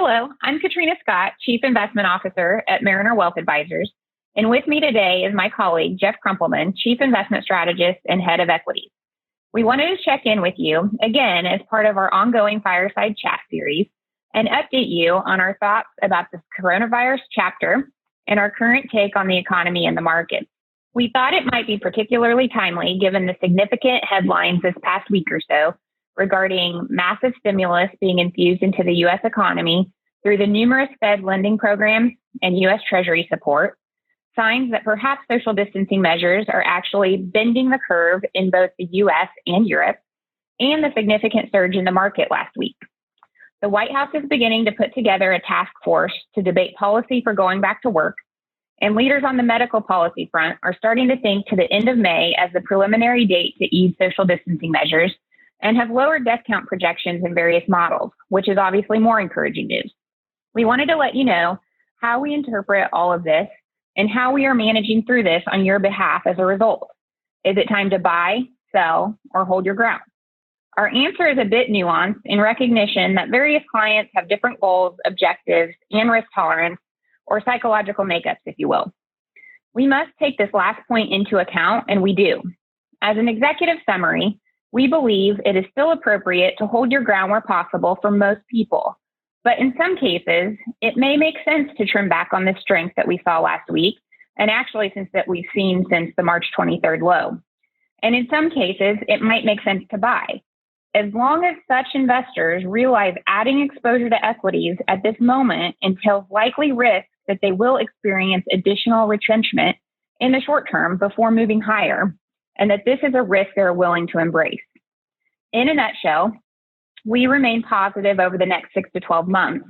Hello, I'm Katrina Scott, Chief Investment Officer at Mariner Wealth Advisors. And with me today is my colleague, Jeff Krumpelman, Chief Investment Strategist and Head of Equities. We wanted to check in with you, again, as part of our ongoing Fireside Chat series, and update you on our thoughts about this coronavirus chapter and our current take on the economy and the markets. We thought it might be particularly timely given the significant headlines this past week or so regarding massive stimulus being infused into the U.S. economy through the numerous Fed lending programs and U.S. Treasury support, signs that perhaps social distancing measures are actually bending the curve in both the U.S. and Europe, and the significant surge in the market last week. The White House is beginning to put together a task force to debate policy for going back to work, and leaders on the medical policy front are starting to think to the end of May as the preliminary date to ease social distancing measures, and have lowered death count projections in various models, which is obviously more encouraging news. We wanted to let you know how we interpret all of this and how we are managing through this on your behalf as a result. Is it time to buy, sell, or hold your ground? Our answer is a bit nuanced in recognition that various clients have different goals, objectives, and risk tolerance, or psychological makeups, if you will. We must take this last point into account, and we do. As an executive summary, we believe it is still appropriate to hold your ground where possible for most people. But in some cases, it may make sense to trim back on the strength that we saw last week, and actually since that we've seen since the March 23rd low. And in some cases, it might make sense to buy. As long as such investors realize adding exposure to equities at this moment entails likely risk that they will experience additional retrenchment in the short term before moving higher, and that this is a risk they're willing to embrace. In a nutshell, we remain positive over the next 6 to 12 months,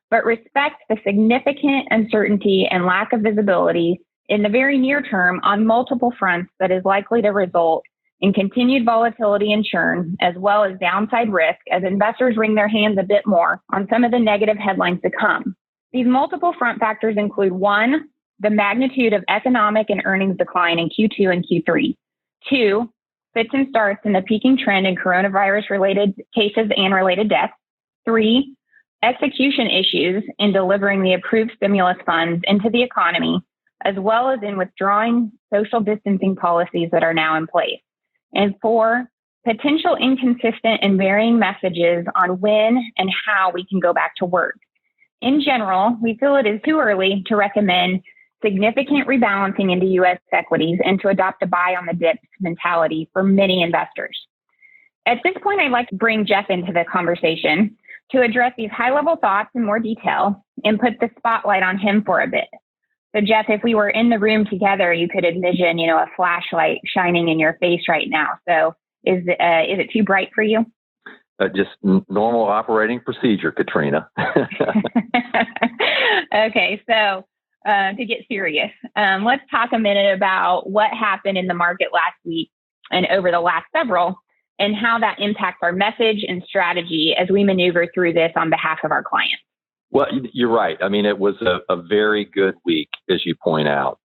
but respect the significant uncertainty and lack of visibility in the very near term on multiple fronts that is likely to result in continued volatility and churn, as well as downside risk as investors wring their hands a bit more on some of the negative headlines to come. These multiple front factors include 1, the magnitude of economic and earnings decline in Q2 and Q3. 2, fits and starts in the peaking trend in coronavirus-related cases and related deaths. 3, execution issues in delivering the approved stimulus funds into the economy, as well as in withdrawing social distancing policies that are now in place. And 4, potential inconsistent and varying messages on when and how we can go back to work. In general, we feel it is too early to recommend significant rebalancing into U.S. equities and to adopt a buy on the dips mentality for many investors. At this point, I'd like to bring Jeff into the conversation to address these high-level thoughts in more detail and put the spotlight on him for a bit. So Jeff, if we were in the room together, you could envision, a flashlight shining in your face right now. So is it too bright for you? Just normal operating procedure, Katrina. Okay, so to get serious, let's talk a minute about what happened in the market last week and over the last several, and how that impacts our message and strategy as we maneuver through this on behalf of our clients. Well, you're right. I mean, it was a very good week, as you point out.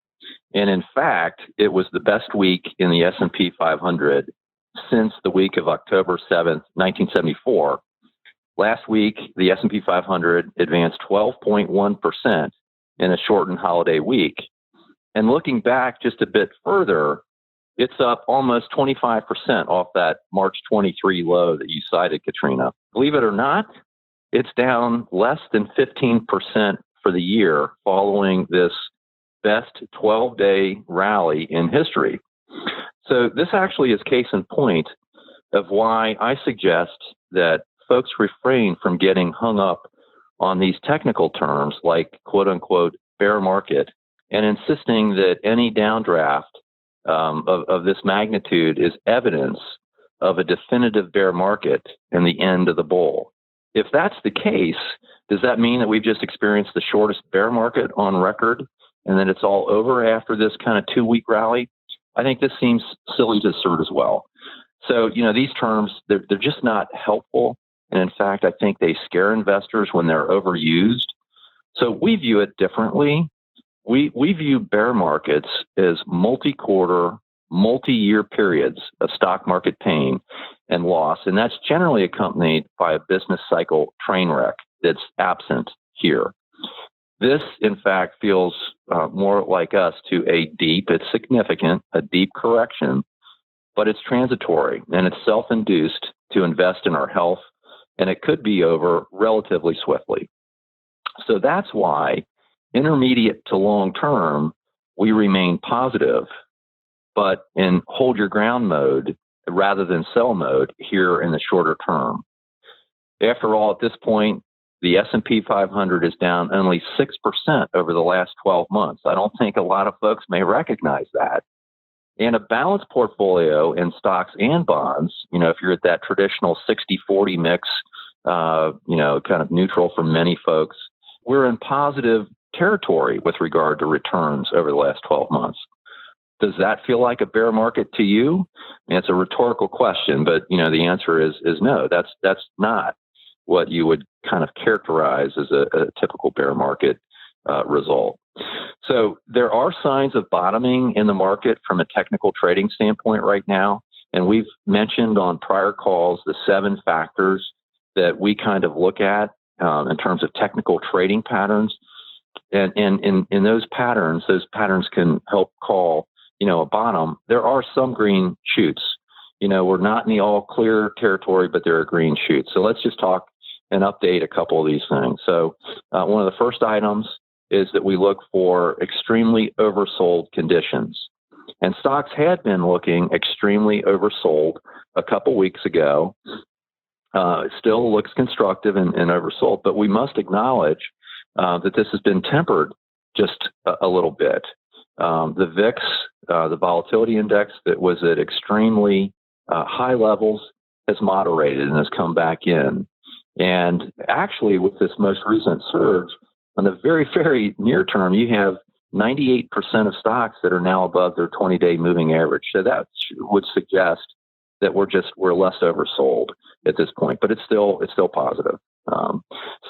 And in fact, it was the best week in the S&P 500 since the week of October 7th, 1974. Last week, the S&P 500 advanced 12.1% in a shortened holiday week. And looking back just a bit further, it's up almost 25% off that March 23 low that you cited, Katrina. Believe it or not, it's down less than 15% for the year following this best 12-day rally in history. So this actually is case in point of why I suggest that folks refrain from getting hung up on these technical terms like quote unquote bear market and insisting that any downdraft of this magnitude is evidence of a definitive bear market and the end of the bull. If that's the case, does that mean that we've just experienced the shortest bear market on record and then it's all over after this kind of 2-week rally? I think this seems silly to assert as well. So, these terms, they're just not helpful. And in fact, I think they scare investors when they're overused. So we view it differently. We view bear markets as multi-quarter multi-year periods of stock market pain and loss, and that's generally accompanied by a business cycle train wreck that's absent here. This, in fact, feels more like us to it's significant, a deep correction, but it's transitory and it's self-induced to invest in our health, and it could be over relatively swiftly. So that's why intermediate to long term, we remain positive, but in hold your ground mode rather than sell mode here in the shorter term. After all, at this point, the S&P 500 is down only 6% over the last 12 months. I don't think a lot of folks may recognize that. And a balanced portfolio in stocks and bonds, if you're at that traditional 60-40 mix, kind of neutral for many folks, we're in positive territory with regard to returns over the last 12 months. Does that feel like a bear market to you? And it's a rhetorical question, but the answer is no. That's not what you would kind of characterize as a typical bear market result. So there are signs of bottoming in the market from a technical trading standpoint right now. And we've mentioned on prior calls the 7 factors that we kind of look at in terms of technical trading patterns. And in those patterns can help call, a bottom. There are some green shoots. We're not in the all clear territory, but there are green shoots. So let's just talk and update a couple of these things. So one of the first items is that we look for extremely oversold conditions. And stocks had been looking extremely oversold a couple weeks ago. It still looks constructive and oversold, but we must acknowledge that this has been tempered just a little bit. The VIX, the volatility index that was at extremely high levels, has moderated and has come back in. And actually, with this most recent surge, on the very, very near term, you have 98% of stocks that are now above their 20-day moving average. So that would suggest that we're less oversold at this point, but it's still positive.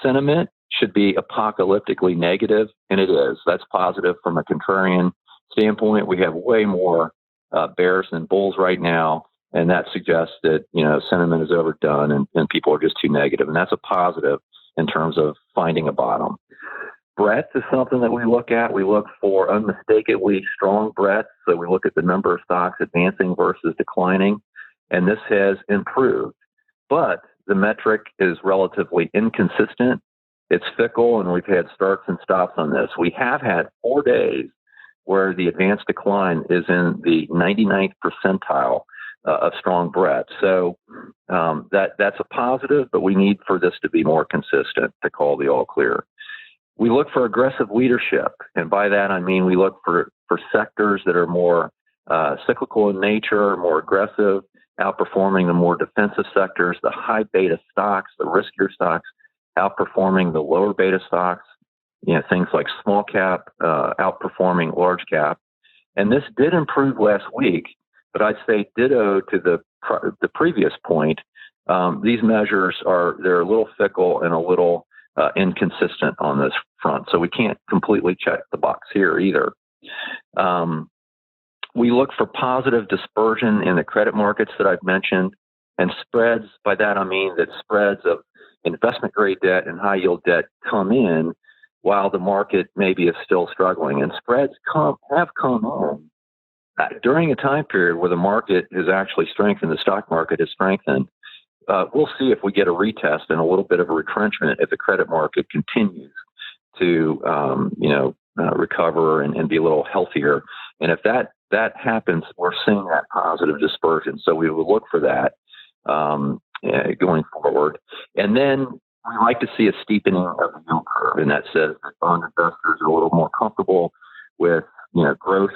Sentiment should be apocalyptically negative, and it is. That's positive from a contrarian standpoint. We have way more bears than bulls right now, and that suggests that sentiment is overdone and people are just too negative, and that's a positive in terms of finding a bottom. Breadth is something that we look at. We look for unmistakably strong breadth, so we look at the number of stocks advancing versus declining, and this has improved. But the metric is relatively inconsistent. It's fickle, and we've had starts and stops on this. We have had 4 days where the advanced decline is in the 99th percentile of strong breadth. So that's a positive, but we need for this to be more consistent to call the all clear. We look for aggressive leadership, and by that I mean we look for sectors that are more cyclical in nature, more aggressive, outperforming the more defensive sectors, the high beta stocks, the riskier stocks, outperforming the lower beta stocks, things like small cap, outperforming large cap. And this did improve last week, but I'd say ditto to the previous point. These measures they're a little fickle and a little inconsistent on this front. So we can't completely check the box here either. We look for positive dispersion in the credit markets that I've mentioned, and spreads. By that I mean that spreads of investment grade debt and high yield debt come in while the market maybe is still struggling. And spreads have come in during a time period where the market has actually strengthened, the stock market has strengthened. We'll see if we get a retest and a little bit of a retrenchment if the credit market continues to recover and be a little healthier. And if that happens, we're seeing that positive dispersion. So we would look for that going forward. And then we like to see a steepening of the yield curve, and that says that bond investors are a little more comfortable with growth.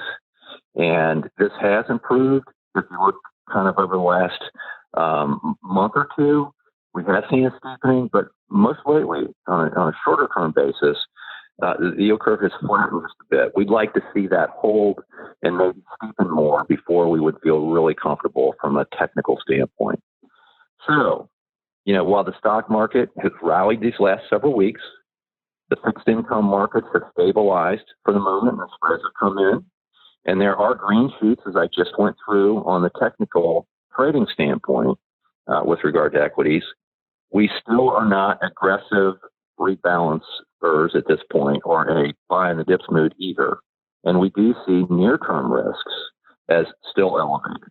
And this has improved. If you look kind of over the last month or two, we have seen a steepening, but most lately, on a shorter term basis, the yield curve has flattened just a bit. We'd like to see that hold and maybe steepen more before we would feel really comfortable from a technical standpoint. So, while the stock market has rallied these last several weeks, the fixed income markets have stabilized for the moment and spreads have come in. And there are green shoots, as I just went through on the technical trading standpoint with regard to equities. We still are not aggressive rebalancers at this point or a buy in the dips mood either. And we do see near-term risks as still elevated.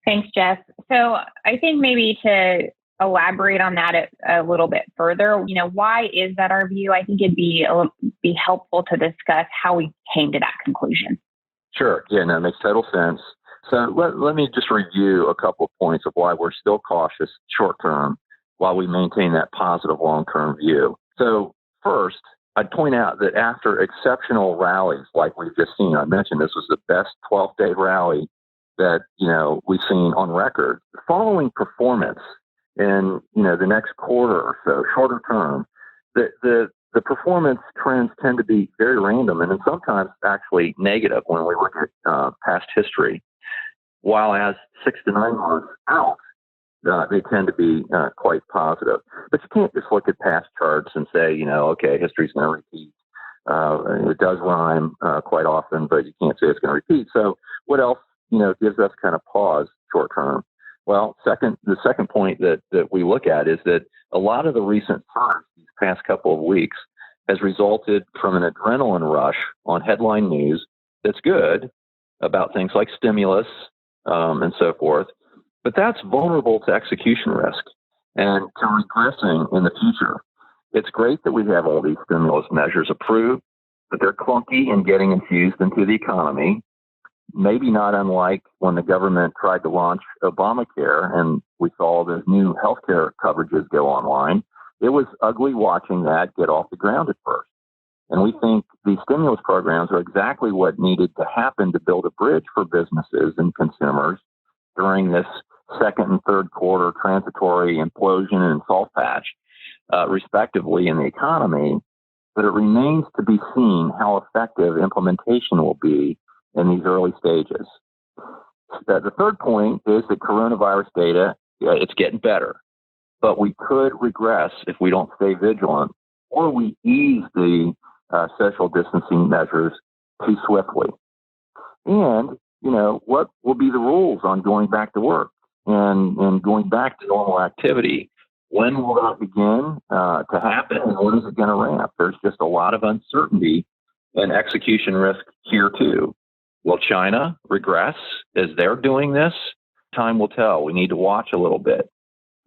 Thanks, Jeff. So I think maybe to elaborate on that a little bit further, why is that our view? I think it'd be helpful to discuss how we came to that conclusion. Sure. Yeah, no, it makes total sense. So let me just review a couple of points of why we're still cautious short-term while we maintain that positive long-term view. So first, I'd point out that after exceptional rallies like we've just seen, I mentioned this was the best 12-day rally that, we've seen on record. Following performance in, the next quarter or so, shorter term, the performance trends tend to be very random and sometimes actually negative when we look at past history, while as 6 to 9 months out, they tend to be quite positive. But you can't just look at past charts and say, okay, history's going to repeat. It does rhyme quite often, but you can't say it's going to repeat. So what else, gives us kind of pause short term? Well, the second point that we look at is that a lot of the recent surge these past couple of weeks has resulted from an adrenaline rush on headline news that's good about things like stimulus and so forth. But that's vulnerable to execution risk and to regressing in the future. It's great that we have all these stimulus measures approved, but they're clunky and getting infused into the economy. Maybe not unlike when the government tried to launch Obamacare and we saw the new healthcare coverages go online. It was ugly watching that get off the ground at first. And we think these stimulus programs are exactly what needed to happen to build a bridge for businesses and consumers during this second and third quarter transitory implosion and soft patch, respectively, in the economy. But it remains to be seen how effective implementation will be in these early stages. The third point is that coronavirus data, it's getting better, but we could regress if we don't stay vigilant or we ease the social distancing measures too swiftly. And, what will be the rules on going back to work and going back to normal activity? When will that begin to happen and when is it going to ramp? There's just a lot of uncertainty and execution risk here too. Will China regress as they're doing this? Time will tell. We need to watch a little bit.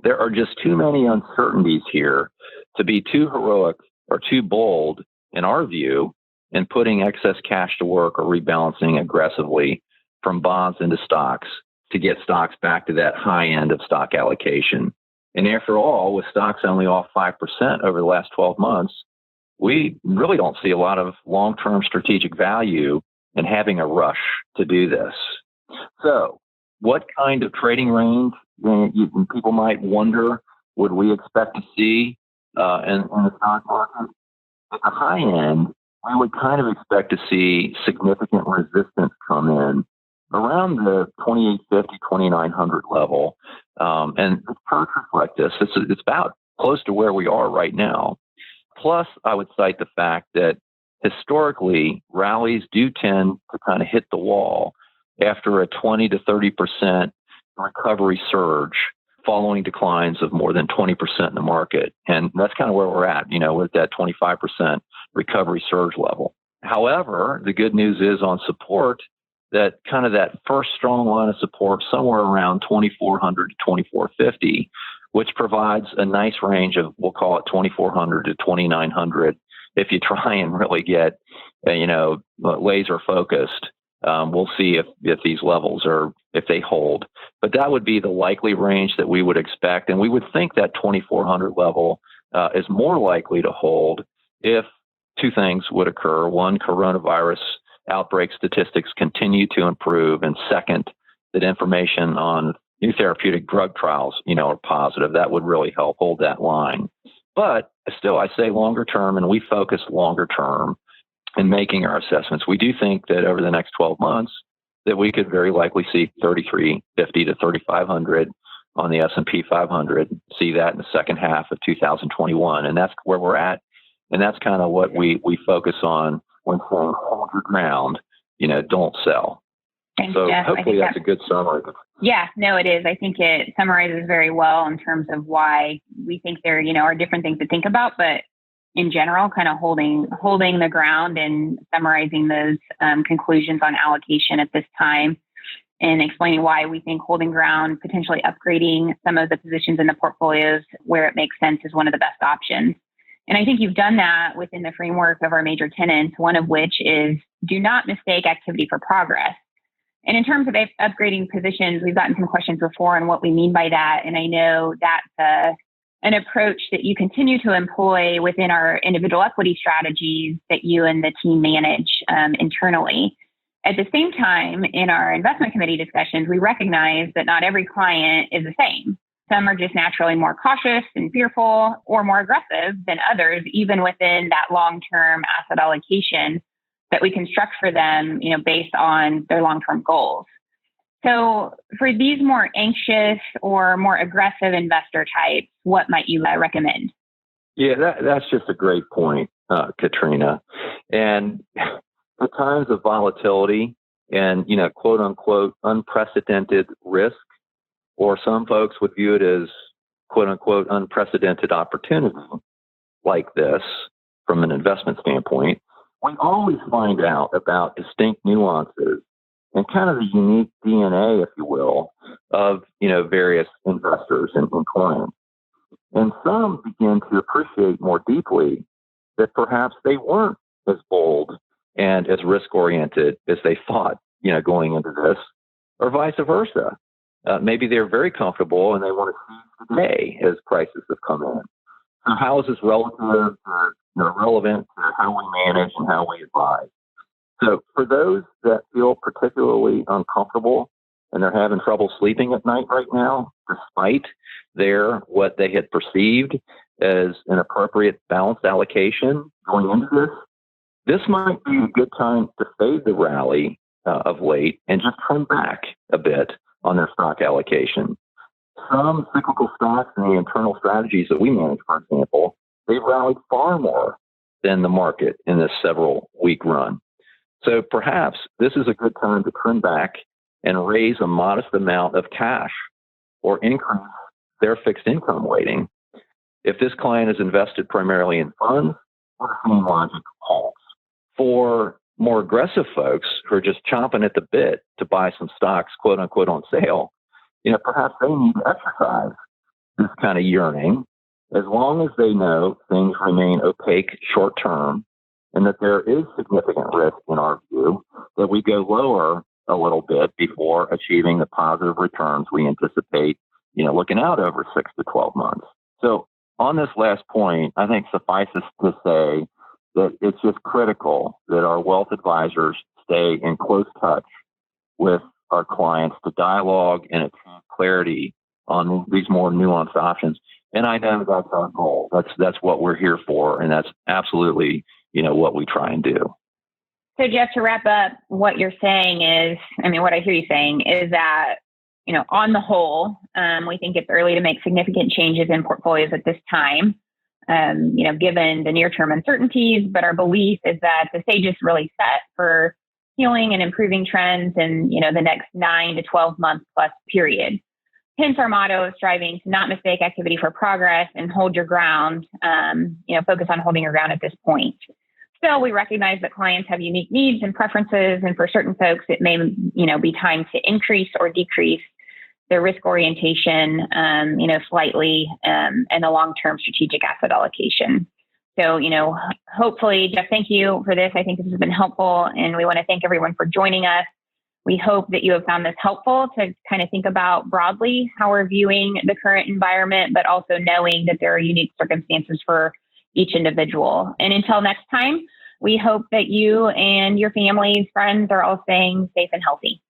There are just too many uncertainties here to be too heroic or too bold, in our view, in putting excess cash to work or rebalancing aggressively from bonds into stocks to get stocks back to that high end of stock allocation. And after all, with stocks only off 5% over the last 12 months, we really don't see a lot of long-term strategic value in having a rush to do this. So what kind of trading range, people might wonder, would we expect to see in the stock market? At the high end, we would kind of expect to see significant resistance come in around the 2850, 2900 level. And the charts reflect this. It's about close to where we are right now. Plus, I would cite the fact that historically, rallies do tend to kind of hit the wall after a 20 to 30% recovery surge following declines of more than 20% in the market. And that's kind of where we're at, with that 25% recovery surge level. However, the good news is on support that kind of that first strong line of support somewhere around 2400 to 2450, which provides a nice range of, we'll call it 2400 to 2900. If you try and really get, laser focused, we'll see if these levels if they hold. But that would be the likely range that we would expect. And we would think that 2400 level is more likely to hold if two things would occur. One, coronavirus outbreak statistics continue to improve. And second, that information on new therapeutic drug trials, are positive. That would really help hold that line. But still, I say longer term, and we focus longer term in making our assessments. We do think that over the next 12 months, that we could very likely see 3350 to 3500 on the S&P 500, see that in the second half of 2021. And that's where we're at. And that's kind of what we focus on when saying hold your ground, don't sell. Thanks, So Jeff. hopefully that's a good summary. Yeah, no, it is. I think it summarizes very well in terms of why we think there, are different things to think about, but in general, kind of holding the ground and summarizing those conclusions on allocation at this time, and explaining why we think holding ground, potentially upgrading some of the positions in the portfolios where it makes sense, is one of the best options. And I think you've done that within the framework of our major tenets, one of which is do not mistake activity for progress. And in terms of upgrading positions, we've gotten some questions before on what we mean by that. And I know that's an approach that you continue to employ within our individual equity strategies that you and the team manage internally. At the same time, in our investment committee discussions, we recognize that not every client is the same. Some are just naturally more cautious and fearful or more aggressive than others, even within that long-term asset allocation that we construct for them, based on their long-term goals. So for these more anxious or more aggressive investor types, what might you recommend? Yeah, that's just a great point, Katrina. And at times of volatility and, quote unquote, unprecedented risk, or some folks would view it as quote unquote, unprecedented opportunity like this from an investment standpoint, we always find out about distinct nuances and kind of the unique DNA, if you will, of, various investors and clients. And some begin to appreciate more deeply that perhaps they weren't as bold and as risk-oriented as they thought, going into this, or vice versa. Maybe they're very comfortable and they want to seize the day as prices have come in. So how is this relative or relevant to how we manage and how we advise? So for those that feel particularly uncomfortable and they're having trouble sleeping at night right now, despite what they had perceived as an appropriate balanced allocation going into this might be a good time to fade the rally of late and just trim back a bit on their stock allocation. Some cyclical stocks in the internal strategies that we manage, for example, they've rallied far more than the market in this several-week run. So perhaps this is a good time to trim back and raise a modest amount of cash or increase their fixed income weighting. If this client is invested primarily in funds, the same logic holds. For more aggressive folks who are just chomping at the bit to buy some stocks, quote unquote, on sale, perhaps they need to exercise this kind of yearning, as long as they know things remain opaque short term and that there is significant risk in our view that we go lower a little bit before achieving the positive returns we anticipate, looking out over 6 to 12 months. So on this last point, I think suffices to say that it's just critical that our wealth advisors stay in close touch with our clients to dialogue and achieve clarity on these more nuanced options. And I know that's our goal. That's what we're here for. And that's absolutely, what we try and do. So Jeff, to wrap up, what you're saying is, what I hear you saying is that, on the whole, we think it's early to make significant changes in portfolios at this time, given the near-term uncertainties, but our belief is that the stage is really set for healing and improving trends in, the next 9 to 12 month plus period. Hence our motto of striving to not mistake activity for progress and hold your ground, focus on holding your ground at this point. Still, we recognize that clients have unique needs and preferences, and for certain folks, it may, be time to increase or decrease their risk orientation, slightly, and the long-term strategic asset allocation. So, hopefully, Jeff, thank you for this. I think this has been helpful, and we want to thank everyone for joining us. We hope that you have found this helpful to kind of think about broadly how we're viewing the current environment, but also knowing that there are unique circumstances for each individual. And until next time, we hope that you and your families, friends are all staying safe and healthy.